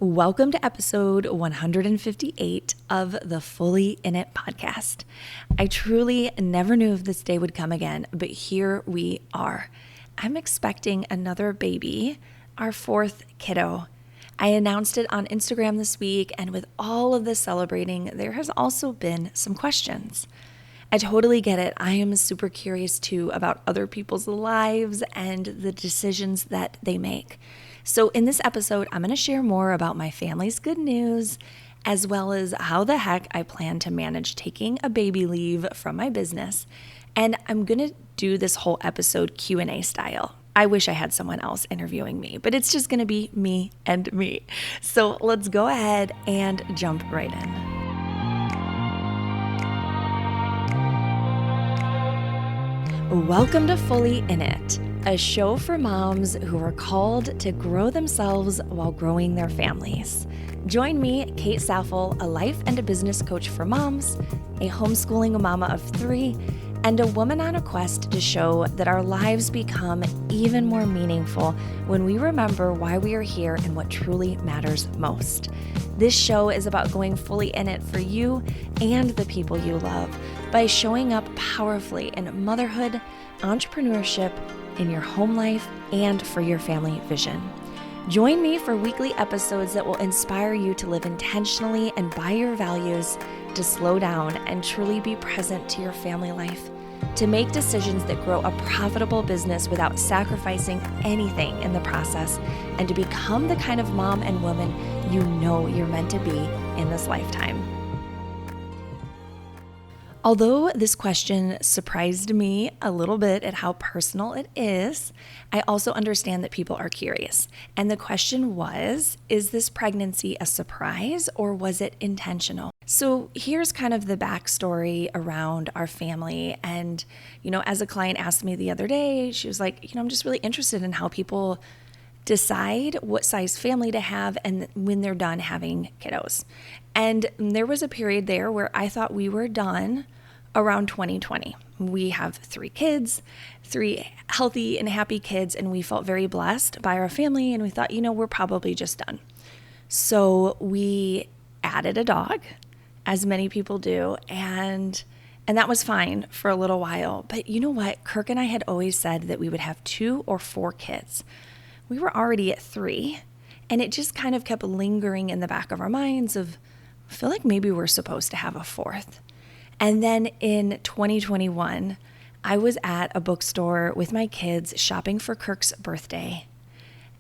Welcome to episode 158 of the Fully In It podcast. I truly never knew if this day would come again, but here we are. I'm expecting another baby, our fourth kiddo. I announced it on Instagram this week, and with all of the celebrating, there has also been some questions. I totally get it. I am super curious too about other people's lives and the decisions that they make. So in this episode, I'm going to share more about my family's good news, as well as how the heck I plan to manage taking a baby leave from my business. And I'm going to do this whole episode Q&A style. I wish I had someone else interviewing me, but it's just going to be me and me. So let's go ahead and jump right in. Welcome to Fully In It, a show for moms who are called to grow themselves while growing their families. Join me, Kate Saffel, a life and a business coach for moms, a homeschooling mama of 3, and a woman on a quest to show that our lives become even more meaningful when we remember why we are here and what truly matters most. This show is about going fully in it for you and the people you love by showing up powerfully in motherhood, entrepreneurship, in your home life, and for your family vision. Join me for weekly episodes that will inspire you to live intentionally and by your values, to slow down and truly be present to your family life, to make decisions that grow a profitable business without sacrificing anything in the process, and to become the kind of mom and woman you know you're meant to be in this lifetime. Although this question surprised me a little bit at how personal it is, I also understand that people are curious. And the question was, is this pregnancy a surprise or was it intentional? So here's kind of the backstory around our family. And, as a client asked me the other day, she was like, I'm just really interested in how people decide what size family to have and when they're done having kiddos. And there was a period there where I thought we were done around 2020. We have 3 kids, 3 healthy and happy kids, and we felt very blessed by our family, and we thought, we're probably just done. So we added a dog, as many people do, and that was fine for a little while. But you know what? Kirk and I had always said that we would have 2 or 4 kids. We were already at 3, and it just kind of kept lingering in the back of our minds of, I feel like maybe we're supposed to have a 4th. And then in 2021, I was at a bookstore with my kids shopping for Kirk's birthday.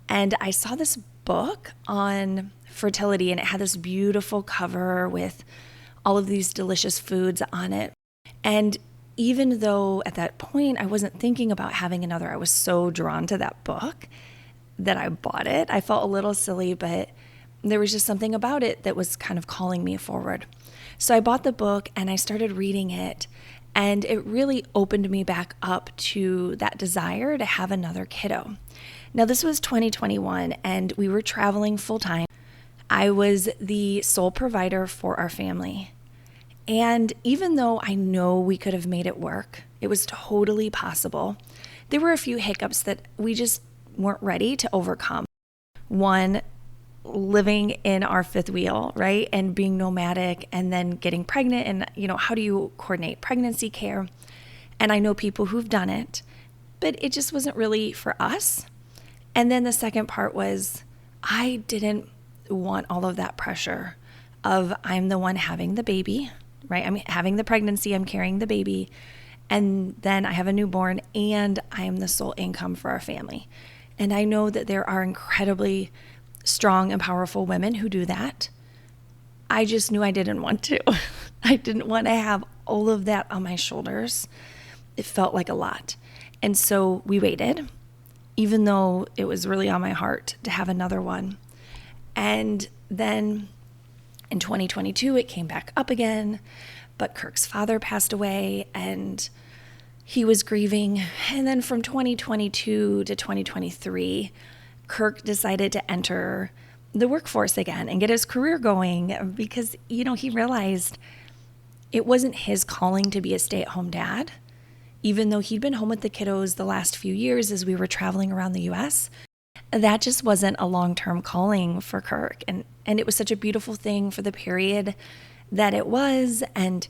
And I saw this book on fertility, and it had this beautiful cover with all of these delicious foods on it. And even though at that point I wasn't thinking about having another, I was so drawn to that book that I bought it. I felt a little silly, but there was just something about it that was kind of calling me forward. So I bought the book and I started reading it, and it really opened me back up to that desire to have another kiddo. Now, this was 2021 and we were traveling full time. I was the sole provider for our family. And even though I know we could have made it work, it was totally possible, there were a few hiccups that we just weren't ready to overcome. One, living in our 5th wheel, right? And being nomadic and then getting pregnant and, how do you coordinate pregnancy care? And I know people who've done it, but it just wasn't really for us. And then the second part was I didn't want all of that pressure of I'm the one having the baby, right? I'm having the pregnancy, I'm carrying the baby, and then I have a newborn and I am the sole income for our family. And I know that there are incredibly strong and powerful women who do that. I just knew I didn't want to. I didn't want to have all of that on my shoulders. It felt like a lot. And so we waited, even though it was really on my heart to have another one. And then in 2022, it came back up again, but Kirk's father passed away and he was grieving. And then from 2022 to 2023, Kirk decided to enter the workforce again and get his career going because, he realized it wasn't his calling to be a stay-at-home dad. Even though he'd been home with the kiddos the last few years as we were traveling around the U.S., that just wasn't a long-term calling for Kirk. And it was such a beautiful thing for the period that it was. And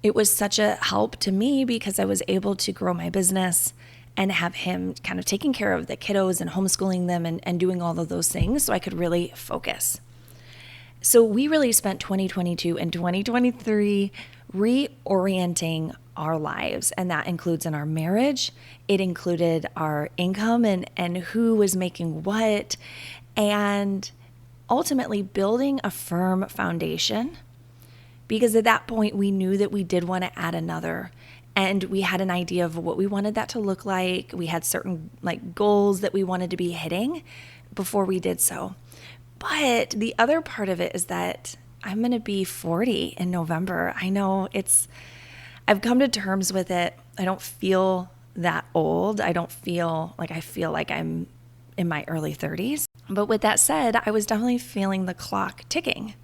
it was such a help to me because I was able to grow my business and have him kind of taking care of the kiddos and homeschooling them and doing all of those things so I could really focus. So we really spent 2022 and 2023 reorienting our lives, and that includes in our marriage. It included our income and who was making what, and ultimately building a firm foundation, because at that point we knew that we did want to add another, and we had an idea of what we wanted that to look like. We had certain goals that we wanted to be hitting before we did so. But the other part of it is that I'm going to be 40 in November. I know I've come to terms with it. I don't feel that old. I feel like I'm in my early 30s. But with that said, I was definitely feeling the clock ticking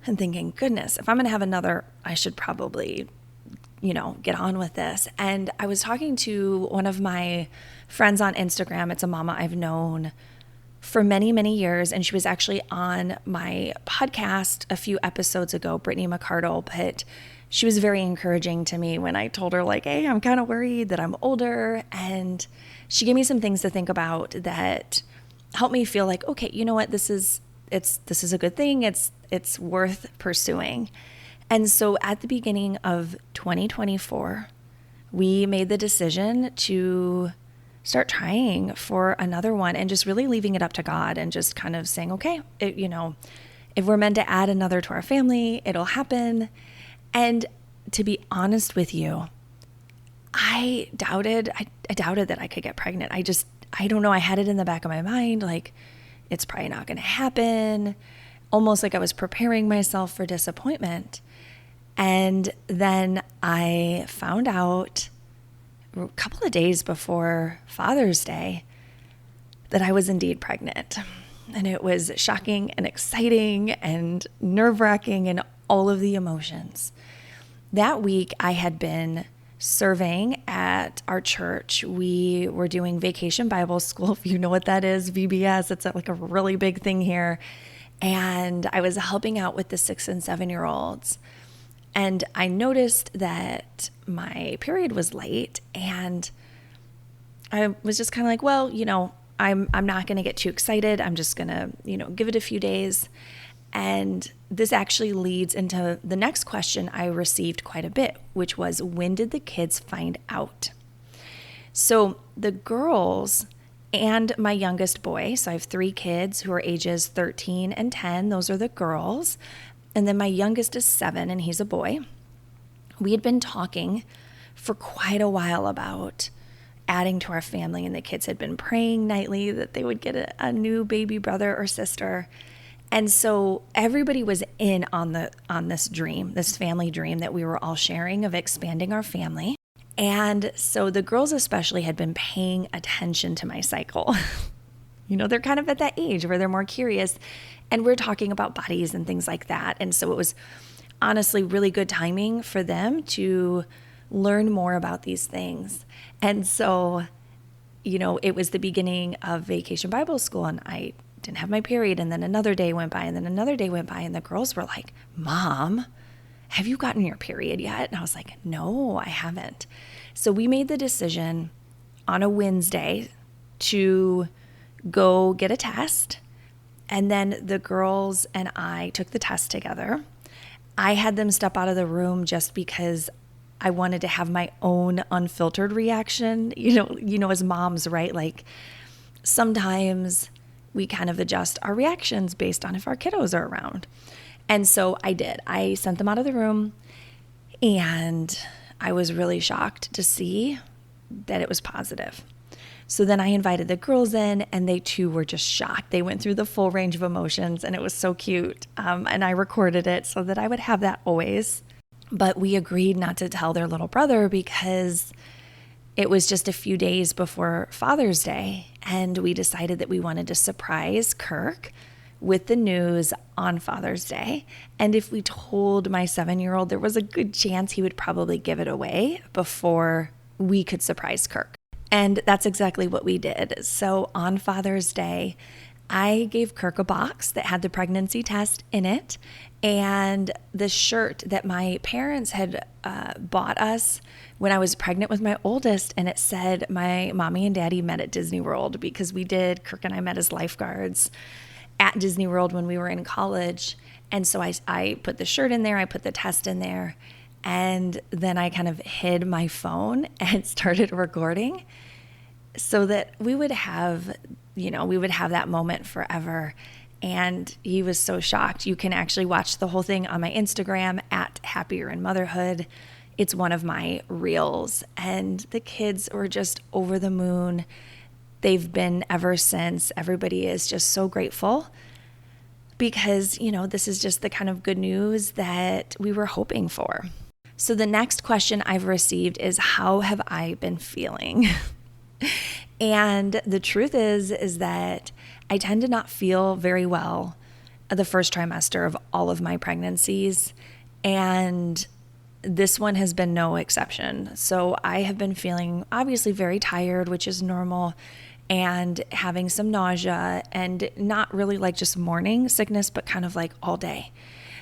and thinking, goodness, if I'm going to have another, I should probably, get on with this. And I was talking to one of my friends on Instagram. It's a mama I've known for many, many years. And she was actually on my podcast a few episodes ago, Brittany McCardle, but she was very encouraging to me when I told her hey, I'm kind of worried that I'm older. And she gave me some things to think about that helped me feel like, okay, you know what, this is a good thing. It's worth pursuing. And so at the beginning of 2024, we made the decision to start trying for another one and just really leaving it up to God and just kind of saying, okay, if we're meant to add another to our family, it'll happen. And to be honest with you, I doubted that I could get pregnant. I don't know. I had it in the back of my mind, it's probably not going to happen. Almost like I was preparing myself for disappointment. And then I found out a couple of days before Father's Day that I was indeed pregnant. And it was shocking and exciting and nerve-wracking and all of the emotions. That week I had been serving at our church. We were doing Vacation Bible School, if you know what that is, VBS. It's a really big thing here. And I was helping out with the 6 and 7-year-olds. And I noticed that my period was late, and I was just kind of well, I'm not going to get too excited. I'm just going to, give it a few days. And this actually leads into the next question I received quite a bit, which was, when did the kids find out? So the girls and my youngest boy, so I have 3 kids who are ages 13 and 10. Those are the girls. And then my youngest is 7, and he's a boy. We had been talking for quite a while about adding to our family, and the kids had been praying nightly that they would get a new baby brother or sister. And so everybody was in on this dream, this family dream that we were all sharing of expanding our family. And so the girls especially had been paying attention to my cycle. They're kind of at that age where they're more curious, and we're talking about bodies and things like that. And so it was honestly really good timing for them to learn more about these things. And so, it was the beginning of Vacation Bible School, and I didn't have my period. And then another day went by, and then another day went by, and the girls were like, Mom, have you gotten your period yet? And I was like, no, I haven't. So we made the decision on a Wednesday to go get a test. And then the girls and I took the test together. I had them step out of the room just because I wanted to have my own unfiltered reaction. As moms, right? Sometimes we kind of adjust our reactions based on if our kiddos are around. And so I did. I sent them out of the room, and I was really shocked to see that it was positive. So then I invited the girls in, and they too were just shocked. They went through the full range of emotions, and it was so cute. And I recorded it so that I would have that always. But we agreed not to tell their little brother because it was just a few days before Father's Day, and we decided that we wanted to surprise Kirk with the news on Father's Day. And if we told my 7-year-old, there was a good chance he would probably give it away before we could surprise Kirk. And that's exactly what we did. So on Father's Day, I gave Kirk a box that had the pregnancy test in it and the shirt that my parents had bought us when I was pregnant with my oldest. And it said, my mommy and daddy met at Disney World, because Kirk and I met as lifeguards at Disney World when we were in college. And so I put the shirt in there, I put the test in there, and then I kind of hid my phone and started recording so that we would have that moment forever. And he was so shocked. You can actually watch the whole thing on my Instagram at Happier in Motherhood. It's one of my reels, and the kids were just over the moon. They've been ever since. Everybody is just so grateful because, this is just the kind of good news that we were hoping for. So the next question I've received is, how have I been feeling? And the truth is that I tend to not feel very well the first trimester of all of my pregnancies, and this one has been no exception. So I have been feeling obviously very tired, which is normal, and having some nausea, and not really like just morning sickness, but kind of like all day.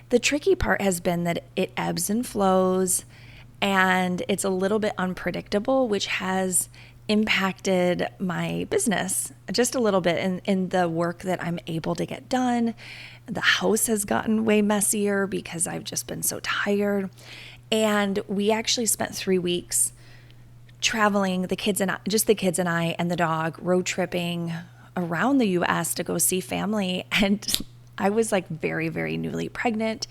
The tricky part has been that it ebbs and flows, and it's a little bit unpredictable, which has impacted my business just a little bit in the work that I'm able to get done. The house has gotten way messier because I've just been so tired. And we actually spent 3 weeks traveling, the kids and I and the dog, road tripping around the US to go see family. And I was like very, very newly pregnant,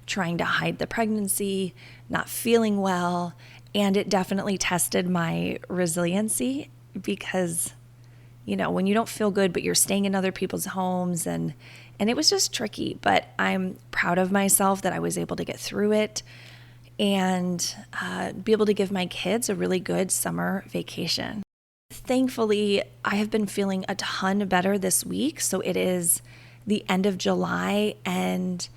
trying to hide the pregnancy, not feeling well. And it definitely tested my resiliency because, when you don't feel good, but you're staying in other people's homes, and it was just tricky. But I'm proud of myself that I was able to get through it and be able to give my kids a really good summer vacation. Thankfully, I have been feeling a ton better this week. So it is the end of July, and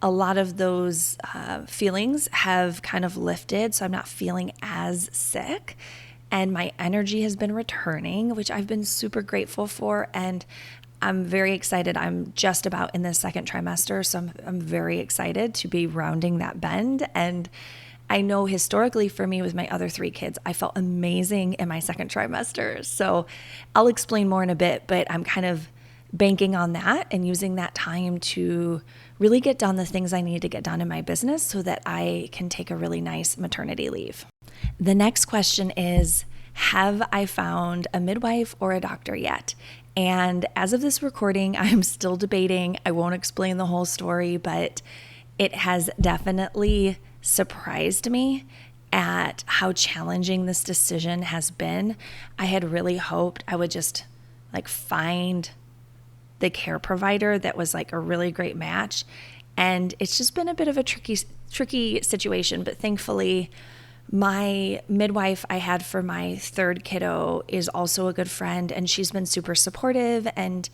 a lot of those feelings have kind of lifted. So I'm not feeling as sick, and my energy has been returning, which I've been super grateful for. And I'm very excited. I'm just about in the second trimester, so I'm very excited to be rounding that bend. And I know historically for me with my other 3 kids, I felt amazing in my second trimester. So I'll explain more in a bit, but I'm kind of banking on that and using that time to really get done the things I need to get done in my business so that I can take a really nice maternity leave. The next question is, have I found a midwife or a doctor yet? And as of this recording, I'm still debating. I won't explain the whole story, but it has definitely surprised me at how challenging this decision has been. I had really hoped I would just find the care provider that was a really great match. And it's just been a bit of a tricky situation, but thankfully my midwife I had for my 3rd kiddo is also a good friend, and she's been super supportive. And,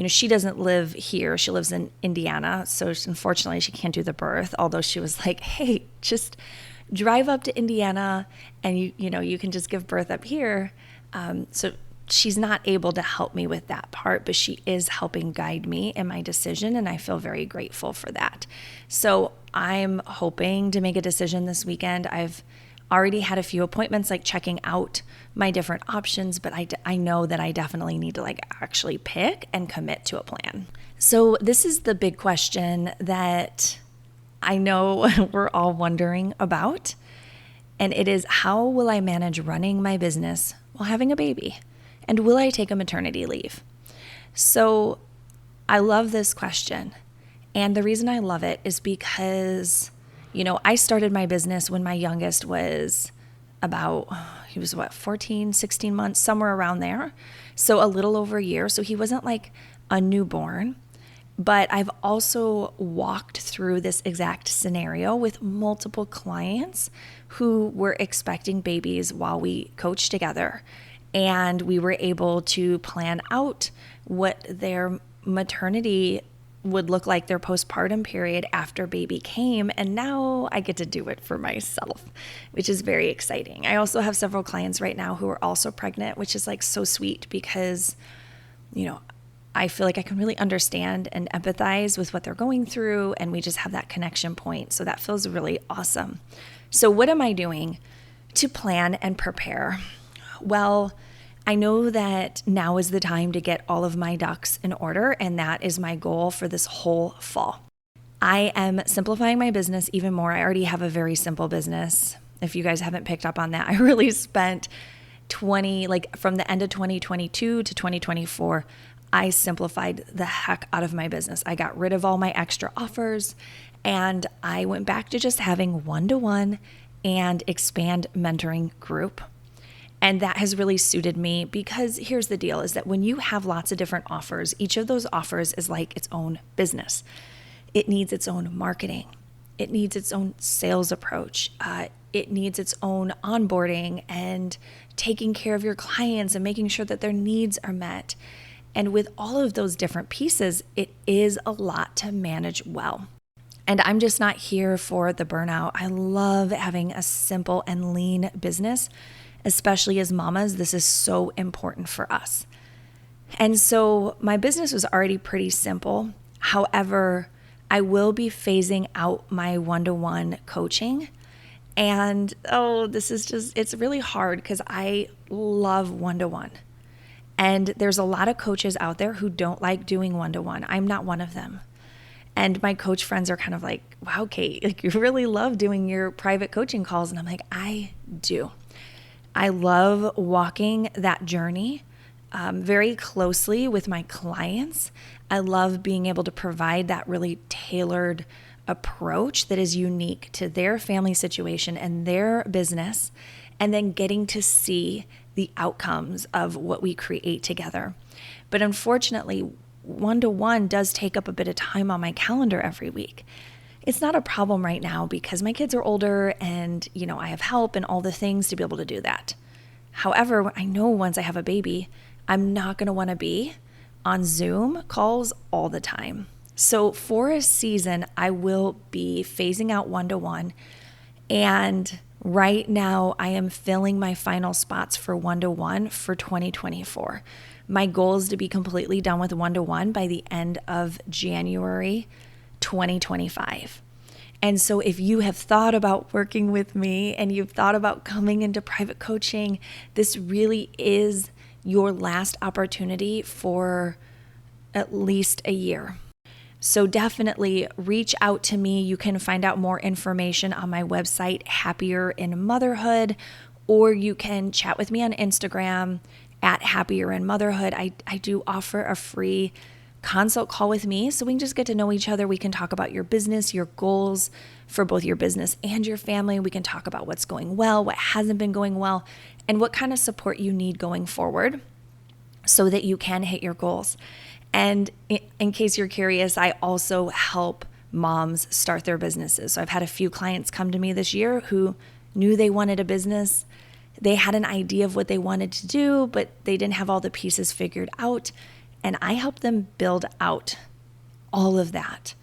she doesn't live here. She lives in Indiana. So unfortunately she can't do the birth, although she was like, hey, just drive up to Indiana and you can just give birth up here. So she's not able to help me with that part, but she is helping guide me in my decision, and I feel very grateful for that. So I'm hoping to make a decision this weekend. I've already had a few appointments, checking out my different options, but I know that I definitely need to actually pick and commit to a plan. So this is the big question that I know we're all wondering about, and it is, how will I manage running my business while having a baby? And will I take a maternity leave? So I love this question. And the reason I love it is because, I started my business when my youngest was he was 14, 16 months, somewhere around there. So a little over a year. So he wasn't a newborn. But I've also walked through this exact scenario with multiple clients who were expecting babies while we coached together. And we were able to plan out what their maternity would look like their postpartum period after baby came. And now I get to do it for myself, which is very exciting. I also have several clients right now who are also pregnant, which is like so sweet because, I feel like I can really understand and empathize with what they're going through. And we just have that connection point. So that feels really awesome. So what am I doing to plan and prepare? Well, I know that now is the time to get all of my ducks in order, and that is my goal for this whole fall. I am simplifying my business even more. I already have a very simple business. If you guys haven't picked up on that, I really spent from the end of 2022 to 2024, I simplified the heck out of my business. I got rid of all my extra offers, and I went back to just having one-to-one and expand mentoring group. And that has really suited me because here's the deal is that when you have lots of different offers, each of those offers is like its own business. It needs its own marketing. It needs its own sales approach. It needs its own onboarding and taking care of your clients and making sure that their needs are met. And with all of those different pieces, it is a lot to manage well. And I'm just not here for the burnout. I love having a simple and lean business. Especially as mamas, this is so important for us. And so my business was already pretty simple. However, I will be phasing out my one-to-one coaching. And it's really hard because I love one-to-one. And there's a lot of coaches out there who don't like doing one-to-one. I'm not one of them. And my coach friends are kind of like, wow, Kate, like you really love doing your private coaching calls. And I'm like, I do. I love walking that journey very closely with my clients. I love being able to provide that really tailored approach that is unique to their family situation and their business, and then getting to see the outcomes of what we create together. But unfortunately, one-to-one does take up a bit of time on my calendar every week. It's not a problem right now because my kids are older and, I have help and all the things to be able to do that. However, I know once I have a baby, I'm not going to want to be on Zoom calls all the time. So for a season, I will be phasing out one-to-one. And right now, I am filling my final spots for one-to-one for 2024. My goal is to be completely done with one-to-one by the end of January 2025. And so if you have thought about working with me and you've thought about coming into private coaching, this really is your last opportunity for at least a year. So definitely reach out to me. You can find out more information on my website, Happier in Motherhood, or you can chat with me on Instagram at Happier in Motherhood. I do offer a free consult call with me so we can just get to know each other. We can talk about your business, your goals for both your business and your family. We can talk about what's going well, what hasn't been going well, and what kind of support you need going forward so that you can hit your goals. And in case you're curious, I also help moms start their businesses. So I've had a few clients come to me this year who knew they wanted a business. They had an idea of what they wanted to do, but they didn't have all the pieces figured out. And I help them build out all of that,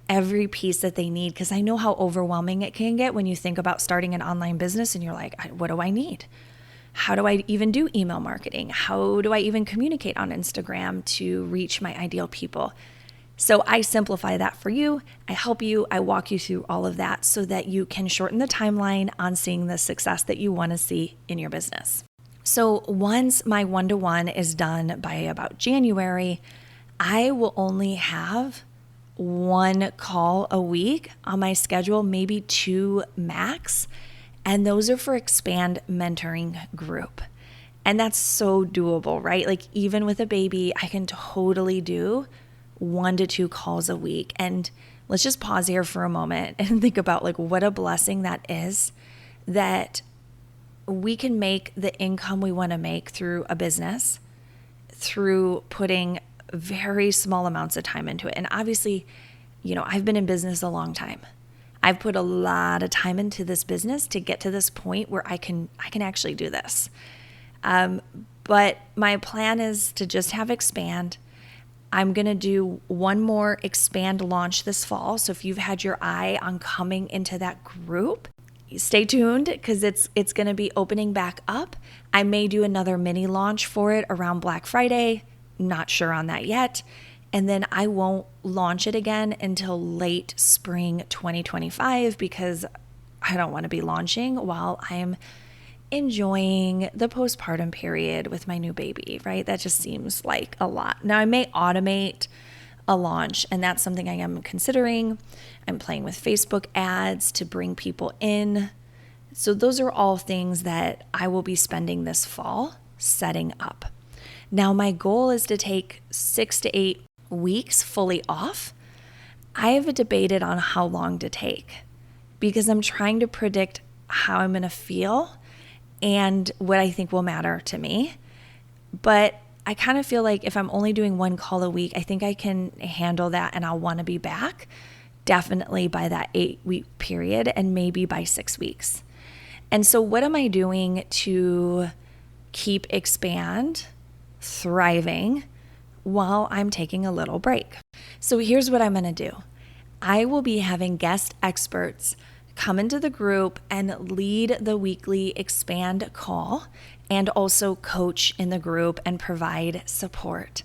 every piece that they need, because I know how overwhelming it can get when you think about starting an online business and you're like, what do I need? How do I even do email marketing? How do I even communicate on Instagram to reach my ideal people? So I simplify that for you. I help you. I walk you through all of that so that you can shorten the timeline on seeing the success that you want to see in your business. So once my one-to-one is done by about January, I will only have one call a week on my schedule, maybe two max. And those are for Expand Mentoring Group. And that's so doable, right? Like even with a baby, I can totally do 1 to 2 calls a week. And let's just pause here for a moment and think about like what a blessing that is, that we can make the income we want to make through a business through putting very small amounts of time into it. And obviously, I've been in business a long time. I've put a lot of time into this business to get to this point where I can actually do this. But my plan is to just have Expand. I'm going to do one more expand launch this fall. So if you've had your eye on coming into that group, stay tuned because it's going to be opening back up. I may do another mini launch for it around Black Friday. Not sure on that yet. And then I won't launch it again until late spring 2025 because I don't want to be launching while I'm enjoying the postpartum period with my new baby, right? That just seems like a lot. Now, I may automate a launch, and that's something I am considering. I'm playing with Facebook ads to bring people in. So those are all things that I will be spending this fall setting up. Now, my goal is to take 6 to 8 weeks fully off. I have debated on how long to take because I'm trying to predict how I'm going to feel and what I think will matter to me. But I kind of feel like if I'm only doing one call a week, I think I can handle that and I'll want to be back definitely by that 8-week period and maybe by 6 weeks. And so what am I doing to keep Expand thriving while I'm taking a little break? So here's what I'm going to do. I will be having guest experts come into the group and lead the weekly Expand call and also coach in the group and provide support.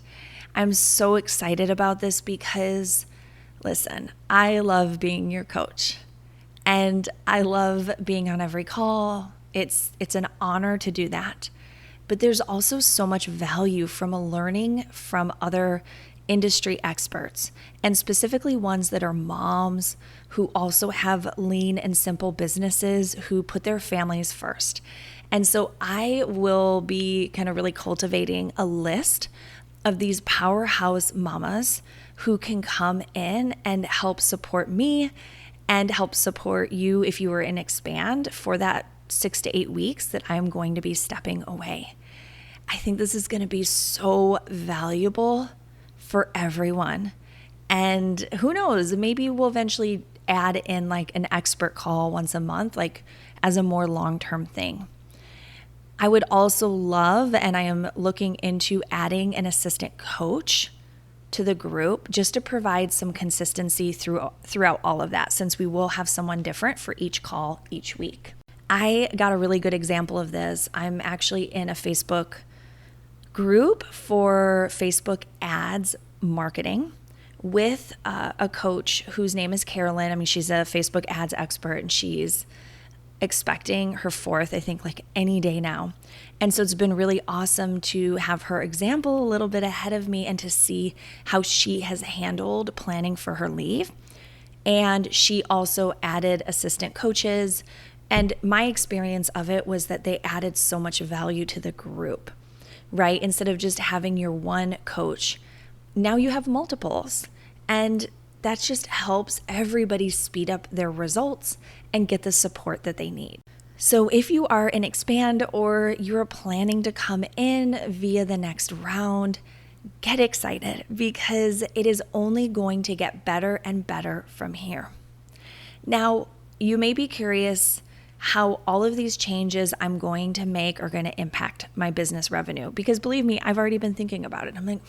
I'm so excited about this because, listen, I love being your coach and I love being on every call. It's an honor to do that. But there's also so much value from learning from other industry experts, and specifically ones that are moms who also have lean and simple businesses who put their families first. And so I will be kind of really cultivating a list of these powerhouse mamas who can come in and help support me and help support you if you are in Expand for that 6 to 8 weeks that I'm going to be stepping away. I think this is going to be so valuable for everyone. And who knows, maybe we'll eventually add in like an expert call once a month, like as a more long-term thing. I would also love, and I am looking into adding an assistant coach to the group just to provide some consistency throughout all of that, since we will have someone different for each call each week. I got a really good example of this. I'm actually in a Facebook group for Facebook ads marketing with a coach whose name is Carolyn. I mean, she's a Facebook ads expert and she's expecting her fourth, I think, like any day now. And so it's been really awesome to have her example a little bit ahead of me and to see how she has handled planning for her leave. And she also added assistant coaches. And my experience of it was that they added so much value to the group, right? Instead of just having your one coach, now you have multiples. And that just helps everybody speed up their results and get the support that they need. So if you are in Expand or you're planning to come in via the next round, get excited because it is only going to get better and better from here. Now, you may be curious how all of these changes I'm going to make are going to impact my business revenue, because believe me, I've already been thinking about it. I'm like,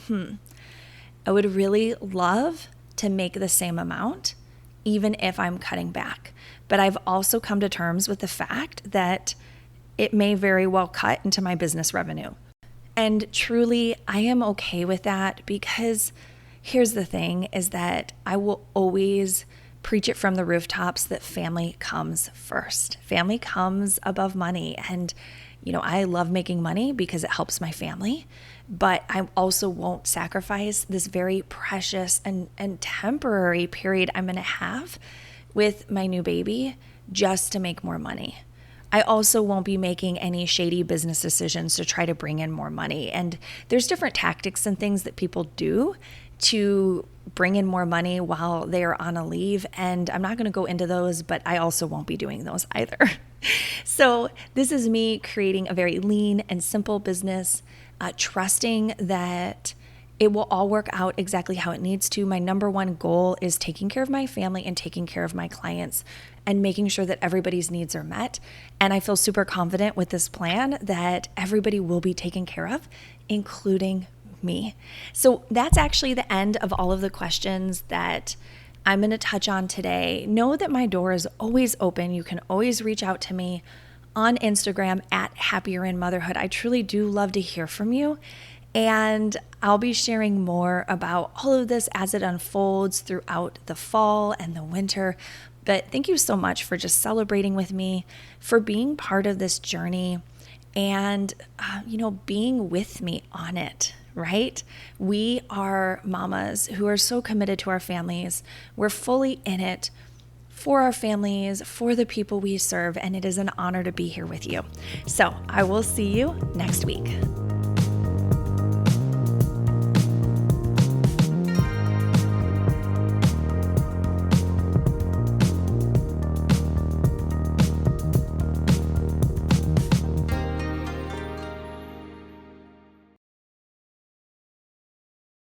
I would really love to make the same amount, even if I'm cutting back. But I've also come to terms with the fact that it may very well cut into my business revenue. And truly, I am okay with that because here's the thing is that I will always preach it from the rooftops that family comes first. Family comes above money. And, I love making money because it helps my family, but I also won't sacrifice this very precious and temporary period I'm going to have with my new baby just to make more money. I also won't be making any shady business decisions to try to bring in more money. And there's different tactics and things that people do to bring in more money while they're on a leave. And I'm not going to go into those, but I also won't be doing those either. So this is me creating a very lean and simple business, trusting that it will all work out exactly how it needs to. My number one goal is taking care of my family and taking care of my clients and making sure that everybody's needs are met. And I feel super confident with this plan that everybody will be taken care of, including me. So that's actually the end of all of the questions that I'm going to touch on today. Know that my door is always open. You can always reach out to me on Instagram at Happier in Motherhood. I truly do love to hear from you. And I'll be sharing more about all of this as it unfolds throughout the fall and the winter. But thank you so much for just celebrating with me, for being part of this journey, and, being with me on it, right? We are mamas who are so committed to our families. We're fully in it for our families, for the people we serve, and it is an honor to be here with you. So I will see you next week.